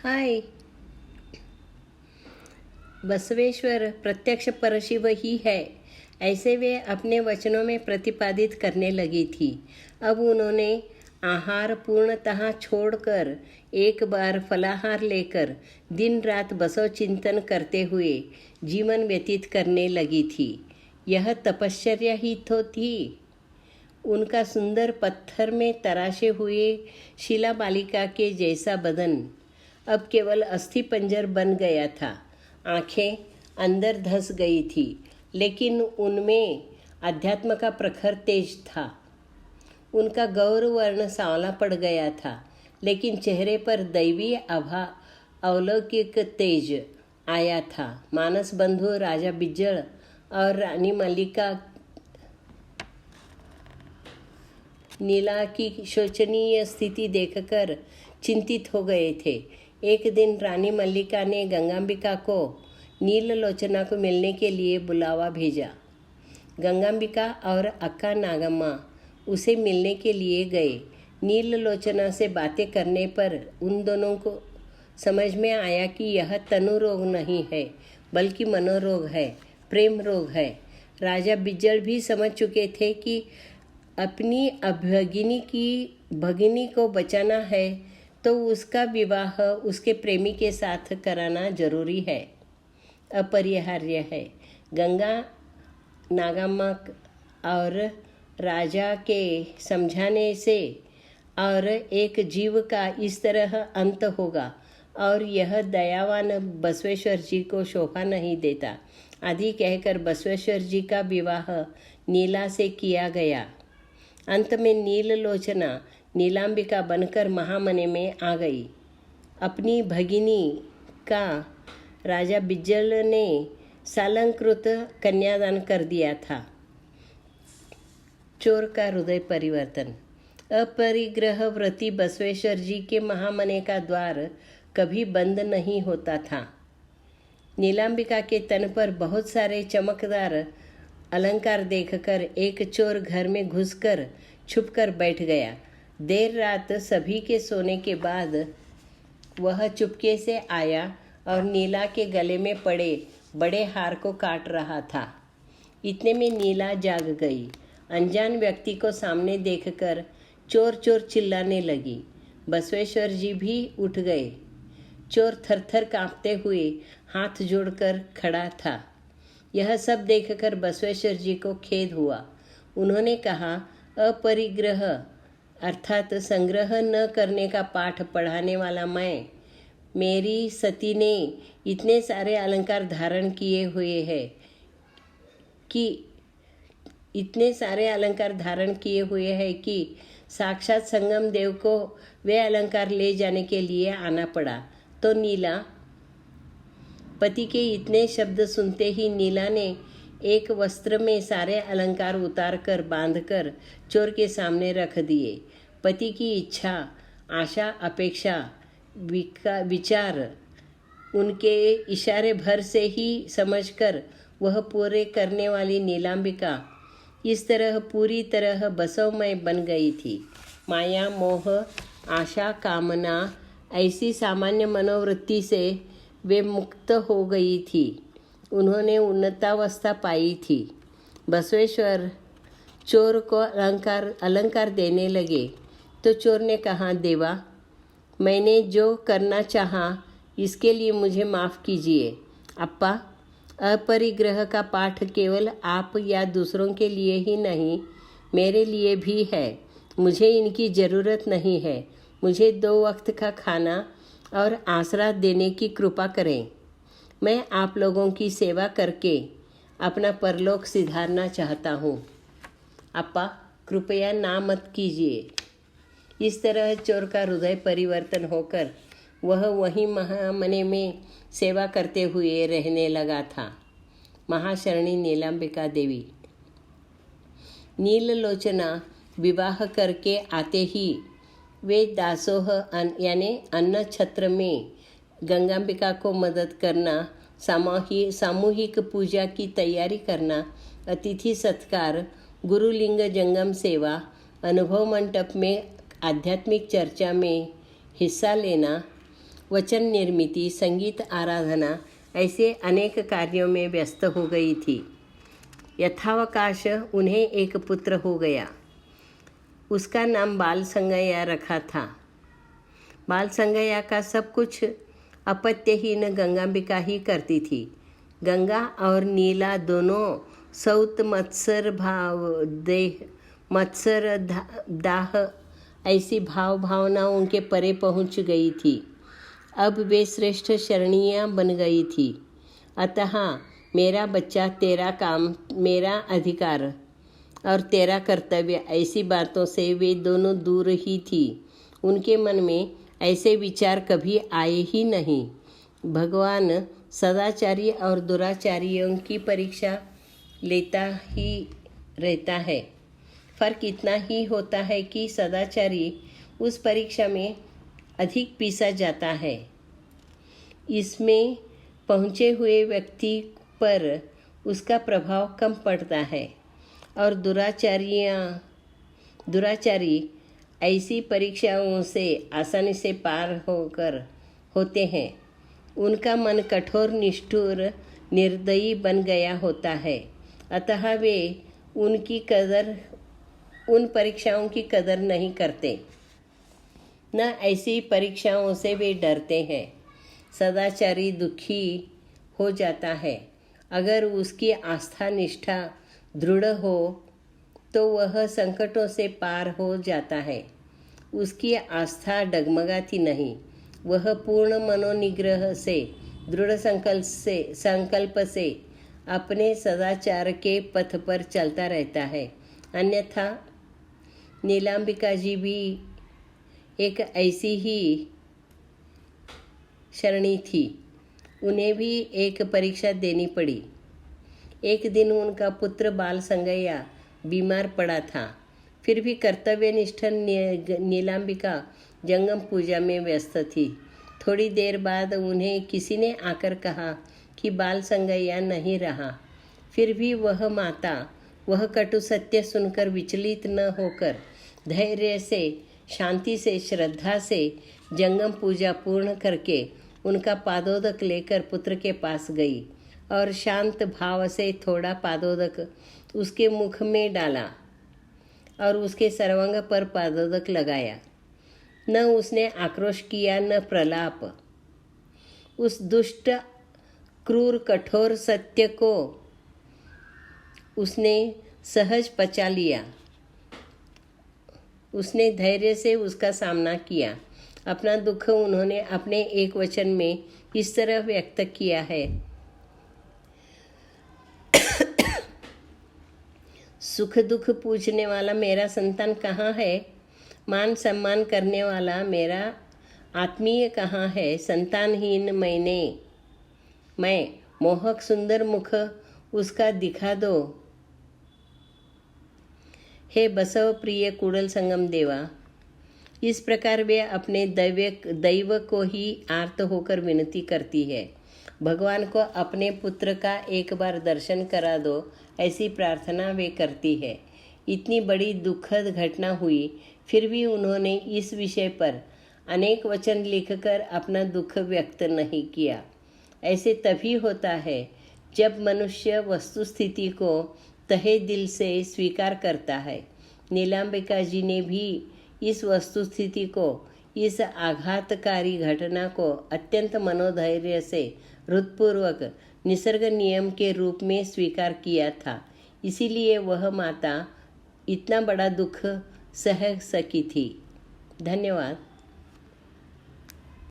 हाय। बसवेश्वर प्रत्यक्ष परशिव ही है, ऐसे वे अपने वचनों में प्रतिपादित करने लगी थी। अब उन्होंने आहार पूर्णतः छोड़कर एक बार फलाहार लेकर दिन रात बसव चिंतन करते हुए जीवन व्यतीत करने लगी थी। यह तपश्चर्या ही तो थी। उनका सुंदर पत्थर में तराशे हुए शिला बालिका के जैसा बदन अब केवल अस्थि पंजर बन गया था। आंखें अंदर धंस गई थी, लेकिन उनमें अध्यात्म का प्रखर तेज था। उनका गौरवर्ण सांवला पड़ गया था, लेकिन चेहरे पर दैवी आभा अलौकिक तेज आया था। मानस बंधु राजा बिज्जल और रानी मल्लिका नीला की शोचनीय स्थिति देखकर चिंतित हो गए थे। एक दिन रानी मल्लिका ने गंगांबिका को नीललोचना को मिलने के लिए बुलावा भेजा। गंगांबिका और अक्का नागम्मा उसे मिलने के लिए गए। नीललोचना से बातें करने पर उन दोनों को समझ में आया कि यह तनु रोग नहीं है, बल्कि मनोरोग है, प्रेम रोग है। राजा बिज्जल भी समझ चुके थे कि अपनी अभगिनी की भगिनी को बचाना है तो उसका विवाह उसके प्रेमी के साथ कराना जरूरी है, अपरिहार्य है। गंगा नागम्मा और राजा के समझाने से और एक जीव का इस तरह अंत होगा, और यह दयावान बसवेश्वर जी को शोभा नहीं देता आदि कहकर बसवेश्वर जी का विवाह नीला से किया गया। अंत में नीललोचना नीलांबिका बनकर महामने में आ गई। अपनी भगिनी का राजा बिज्जल ने सालंकृत कन्यादान कर दिया था। चोर का हृदय परिवर्तन। अपरिग्रह व्रती बसवेश्वर जी के महामने का द्वार कभी बंद नहीं होता था। नीलांबिका के तन पर बहुत सारे चमकदार अलंकार देखकर एक चोर घर में घुसकर छुपकर बैठ गया। देर रात सभी के सोने के बाद वह चुपके से आया और नीला के गले में पड़े बड़े हार को काट रहा था। इतने में नीला जाग गई। अनजान व्यक्ति को सामने देखकर चोर चोर चिल्लाने लगी। बसवेश्वर जी भी उठ गए। चोर थरथर कांपते हुए हाथ जोड़कर खड़ा था। यह सब देखकर बसवेश्वर जी को खेद हुआ। उन्होंने कहा, अपरिग्रह अर्थात संग्रह न करने का पाठ पढ़ाने वाला मैं, मेरी सती ने इतने सारे अलंकार धारण किए हुए हैं कि साक्षात संगम देव को वे अलंकार ले जाने के लिए आना पड़ा। तो नीला, पति के इतने शब्द सुनते ही नीला ने एक वस्त्र में सारे अलंकार उतारकर बांधकर चोर के सामने रख दिए। पति की इच्छा, आशा, अपेक्षा, विचार उनके इशारे भर से ही समझकर वह पूरे करने वाली नीलांबिका इस तरह पूरी तरह बसवमय बन गई थी। माया, मोह, आशा, कामना ऐसी सामान्य मनोवृत्ति से वे मुक्त हो गई थी। उन्होंने उन्नतावस्था पाई थी। बसवेश्वर चोर को अलंकार देने लगे तो चोर ने कहा, देवा, मैंने जो करना चाहा इसके लिए मुझे माफ़ कीजिए। अप्पा, अपरिग्रह का पाठ केवल आप या दूसरों के लिए ही नहीं, मेरे लिए भी है। मुझे इनकी ज़रूरत नहीं है। मुझे 2 वक्त का खाना और आसरा देने की कृपा करें। मैं आप लोगों की सेवा करके अपना परलोक सिधारना चाहता हूँ। अप्पा, कृपया ना मत कीजिए। इस तरह चोर का हृदय परिवर्तन होकर वह वहीं महामने में सेवा करते हुए रहने लगा था। महाशरणी नीलांबिका देवी। नीललोचना विवाह करके आते ही वे दासोह यानी अन्न छत्र में गंगांबिका को मदद करना, सामूहिक पूजा की तैयारी करना, अतिथि सत्कार, गुरुलिंग जंगम सेवा, अनुभव मंडप में आध्यात्मिक चर्चा में हिस्सा लेना वचन निर्मिति, संगीत आराधना ऐसे अनेक कार्यों में व्यस्त हो गई थी। यथावकाश उन्हें एक पुत्र हो गया। उसका नाम बाल संगया रखा था। बाल संगया का सब कुछ अपत्यहीन गंगांबिका ही करती थी। गंगा और नीला दोनों सौत मत्सर दाह ऐसी भावनाओं के परे पहुंच गई थी। अब वे श्रेष्ठ शरणियाँ बन गई थी। अतः मेरा बच्चा, तेरा काम, मेरा अधिकार और तेरा कर्तव्य, ऐसी बातों से वे दोनों दूर ही थी। उनके मन में ऐसे विचार कभी आए ही नहीं। भगवान सदाचारी और दुराचारियों की परीक्षा लेता ही रहता है। फर्क इतना ही होता है कि सदाचारी उस परीक्षा में अधिक पीसा जाता है। इसमें पहुँचे हुए व्यक्ति पर उसका प्रभाव कम पड़ता है और दुराचारी ऐसी परीक्षाओं से आसानी से पार होते हैं। उनका मन कठोर, निष्ठुर, निर्दयी बन गया होता है। अतः वे उन परीक्षाओं की कदर नहीं करते, न ऐसी परीक्षाओं से वे डरते हैं। सदाचारी दुखी हो जाता है। अगर उसकी आस्था निष्ठा दृढ़ हो तो वह संकटों से पार हो जाता है। उसकी आस्था डगमगाती नहीं। वह पूर्ण मनोनिग्रह से, दृढ़ संकल्प से अपने सदाचार के पथ पर चलता रहता है। अन्यथा नीलांबिका जी भी एक ऐसी ही शरणी थी। उन्हें भी एक परीक्षा देनी पड़ी। एक दिन उनका पुत्र बाल संगया बीमार पड़ा था। फिर भी कर्तव्यनिष्ठ नीलांबिका जंगम पूजा में व्यस्त थी। थोड़ी देर बाद उन्हें किसी ने आकर कहा कि बाल संगया नहीं रहा। फिर भी वह माता वह कटु सत्य सुनकर विचलित न होकर धैर्य से, शांति से, श्रद्धा से जंगम पूजा पूर्ण करके उनका पादोदक लेकर पुत्र के पास गई और शांत भाव से थोड़ा पादोदक उसके मुख में डाला और उसके सर्वांग पर पादोदक लगाया। न उसने आक्रोश किया, न प्रलाप। उस दुष्ट, क्रूर, कठोर सत्य को उसने सहज पचा लिया। उसने धैर्य से उसका सामना किया। अपना दुख उन्होंने अपने एक वचन में इस तरह व्यक्त किया है। सुख दुख पूछने वाला मेरा संतान कहाँ है? मान सम्मान करने वाला मेरा आत्मीय कहाँ है? संतानहीन मैं मोहक सुंदर मुख उसका दिखा दो। हे बसव प्रिय कूड़ल संगम देवा। इस प्रकार वे अपने दैव को ही आर्त होकर विनती करती है। भगवान को अपने पुत्र का एक बार दर्शन करा दो, ऐसी प्रार्थना वे करती है। इतनी बड़ी दुखद घटना हुई, फिर भी उन्होंने इस विषय पर अनेक वचन लिखकर अपना दुख व्यक्त नहीं किया। ऐसे तभी होता है जब मनुष्य वस्तुस्थिति को तहे दिल से स्वीकार करता है। नीलांबिका जी ने भी इस वस्तुस्थिति को, इस आघातकारी घटना को अत्यंत मनोधैर्य से, हृदयपूर्वक, निसर्ग नियम के रूप में स्वीकार किया था। इसीलिए वह माता इतना बड़ा दुख सह सकी थी। धन्यवाद।